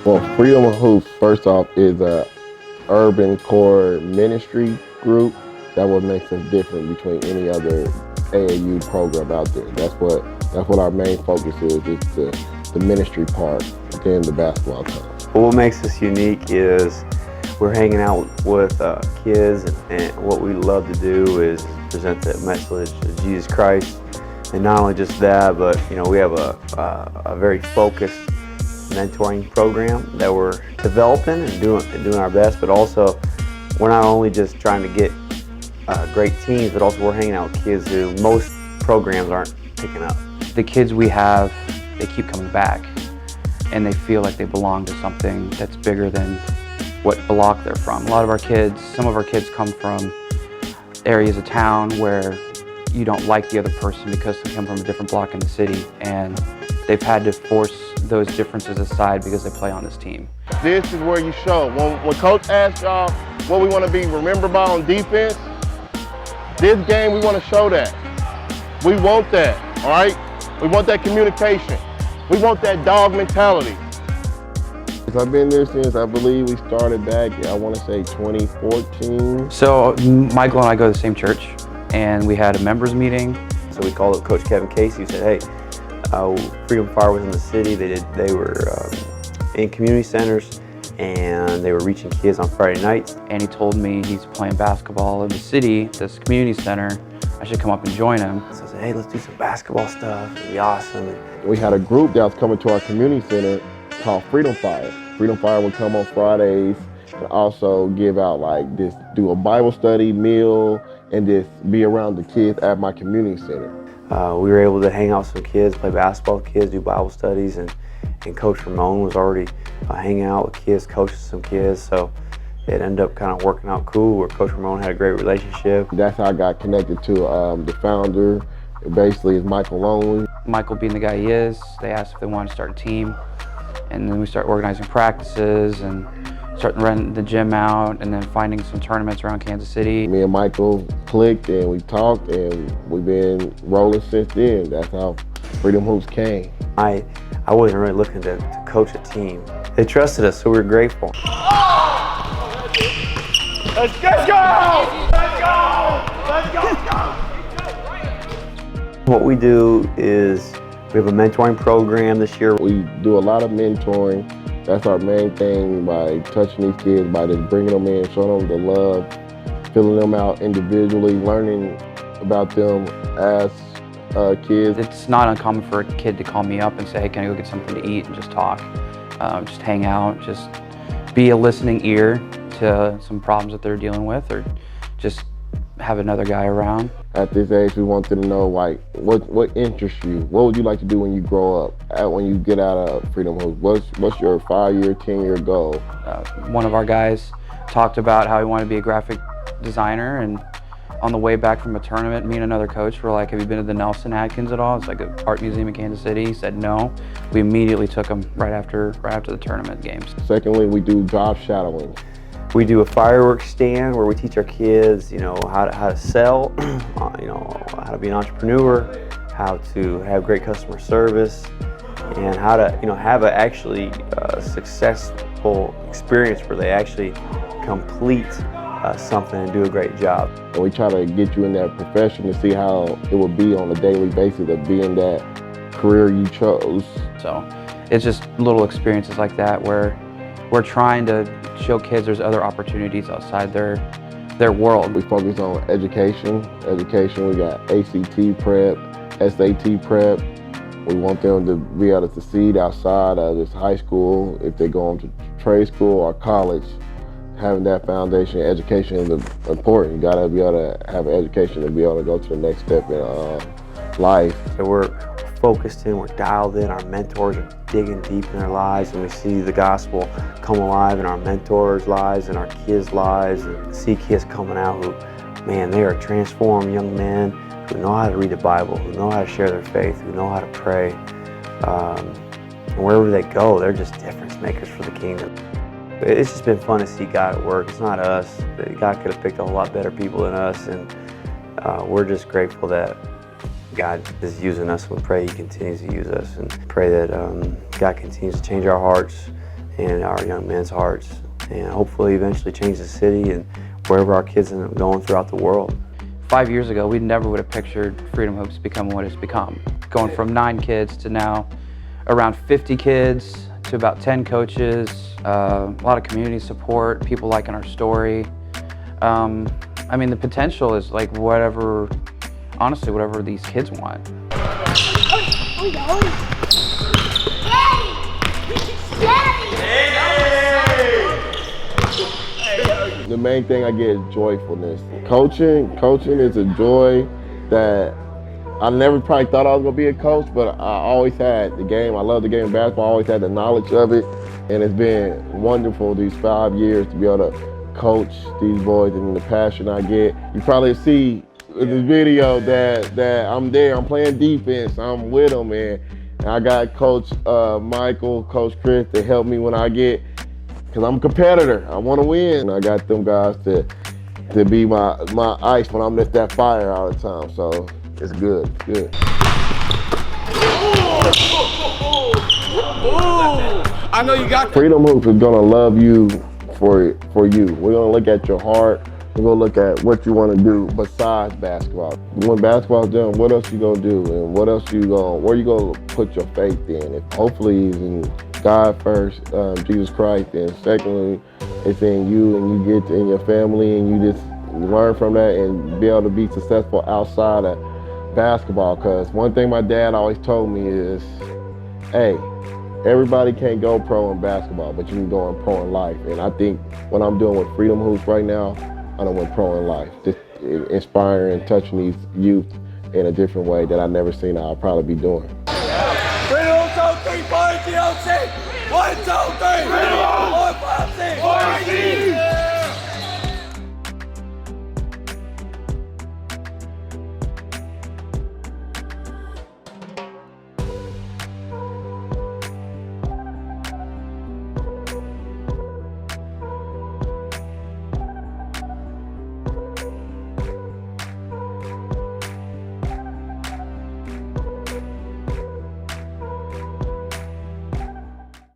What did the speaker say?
Well, Freedom of Hoops, first off, is a urban core ministry group. That what makes us different between any other AAU program out there. That's what our main focus is the ministry part within the basketball team. What makes us unique is we're hanging out with kids, and what we love to do is present the message of Jesus Christ. And not only just that, but we have a very focused mentoring program that we're developing and doing our best. But also, we're not only just trying to get great teams, but also we're hanging out with kids who most programs aren't picking up. The kids we have, they keep coming back, and they feel like they belong to something that's bigger than what block they're from. Some of our kids come from areas of town where you don't like the other person because they come from a different block in the city, and they've had to force those differences aside because they play on this team. This is where you show. When Coach asks y'all what we want to be remembered by on defense, this game we want to show that. We want that, all right? We want that communication. We want that dog mentality. I've been there since, I believe we started back, I want to say 2014. So Michael and I go to the same church, and we had a members meeting. So we called up Coach Kevin Casey, who said, hey, Freedom Fire was in the city. They were in community centers, and they were reaching kids on Friday nights. And he told me he's playing basketball in the city, this community center. I should come up and join him. So I said, hey, let's do some basketball stuff. It'd be awesome. We had a group that was coming to our community center called Freedom Fire. Freedom Fire would come on Fridays and also give out do a Bible study, meal, and just be around the kids at my community center. We were able to hang out with some kids, play basketball with kids, do Bible studies, and Coach Ramon was already hanging out with kids, coaching some kids, so it ended up kind of working out cool where Coach Ramon had a great relationship. That's how I got connected to the founder. Basically, is Michael Longley. Michael being the guy he is, they asked if they wanted to start a team, and then we started organizing practices and starting renting the gym out, and then finding some tournaments around Kansas City. Me and Michael clicked and we talked, and we've been rolling since then. That's how Freedom Hoops came. I wasn't really looking to coach a team. They trusted us, so we were grateful. Let's go! Let's go! Let's go! Let's go! What we do is we have a mentoring program this year. We do a lot of mentoring. That's our main thing, by touching these kids, by just bringing them in, showing them the love, filling them out individually, learning about them as kids. It's not uncommon for a kid to call me up and say, hey, can I go get something to eat, and just talk, just hang out, just be a listening ear to some problems that they're dealing with, or just have another guy around. At this age, we want them to know what interests you. What would you like to do when you grow up? When you get out of Freedom Hoops, what's your 5-year, 10-year goal? One of our guys talked about how he wanted to be a graphic designer, and on the way back from a tournament, me and another coach were like, have you been to the Nelson Atkins at all? It's like an art museum in Kansas City. He said no. We immediately took him right after the tournament games. Secondly, we do job shadowing. We do a fireworks stand where we teach our kids, how to sell, how to be an entrepreneur, how to have great customer service, and how to, have actually successful experience where they actually complete something and do a great job. And we try to get you in that profession to see how it will be on a daily basis of being that career you chose. So it's just little experiences like that where we're trying to show kids there's other opportunities outside their world. We focus on education. We got ACT prep, SAT prep. We want them to be able to succeed outside of this high school. If they go on to trade school or college, having that foundation, education is important. You gotta be able to have an education to be able to go to the next step in life. So we're focused in, we're dialed in, our mentors are digging deep in their lives, and we see the gospel come alive in our mentors' lives and our kids' lives, and see kids coming out who, man, they are transformed young men who know how to read the Bible, who know how to share their faith, who know how to pray. And wherever they go, they're just difference makers for the kingdom. It's just been fun to see God at work. It's not us. God could have picked a whole lot better people than us, and we're just grateful that God is using us. We pray He continues to use us, and pray that God continues to change our hearts and our young men's hearts, and hopefully eventually change the city and wherever our kids end up going throughout the world. 5 years ago, we never would have pictured Freedom Hoops becoming what it's become. Going from 9 kids to now around 50 kids to about 10 coaches, a lot of community support, people liking our story. I mean, the potential is like whatever, honestly, whatever these kids want. The main thing I get is joyfulness. Coaching is a joy that I never probably thought I was gonna be a coach, but I always had the game. I love the game of basketball. I always had the knowledge of it, and it's been wonderful these 5 years to be able to coach these boys and the passion I get. You probably see in this video that I'm there. I'm playing defense. I'm with them, and I got Coach Michael, Coach Chris to help me when I get. Because I'm a competitor, I want to win. I got them guys to be my ice when I'm just that fire all the time. So it's good, good. I know you got Freedom Hoops is gonna love you for you. We're gonna look at your heart. We're gonna look at what you want to do besides basketball. When basketball's done, what else you gonna do, and where you gonna put your faith in? If hopefully it's in God first, Jesus Christ, and secondly, it's in you, and you get in your family, and you just learn from that and be able to be successful outside of basketball. Because one thing my dad always told me is, hey, everybody can't go pro in basketball, but you can go in pro in life. And I think what I'm doing with Freedom Hoops right now, I done went pro in life. Just inspiring and touching these youth in a different way that I never seen I'll probably be doing. Freedom Hoops 3 points, the OC. 1, 2, 3. Freedom Hoops 1, 5, 6.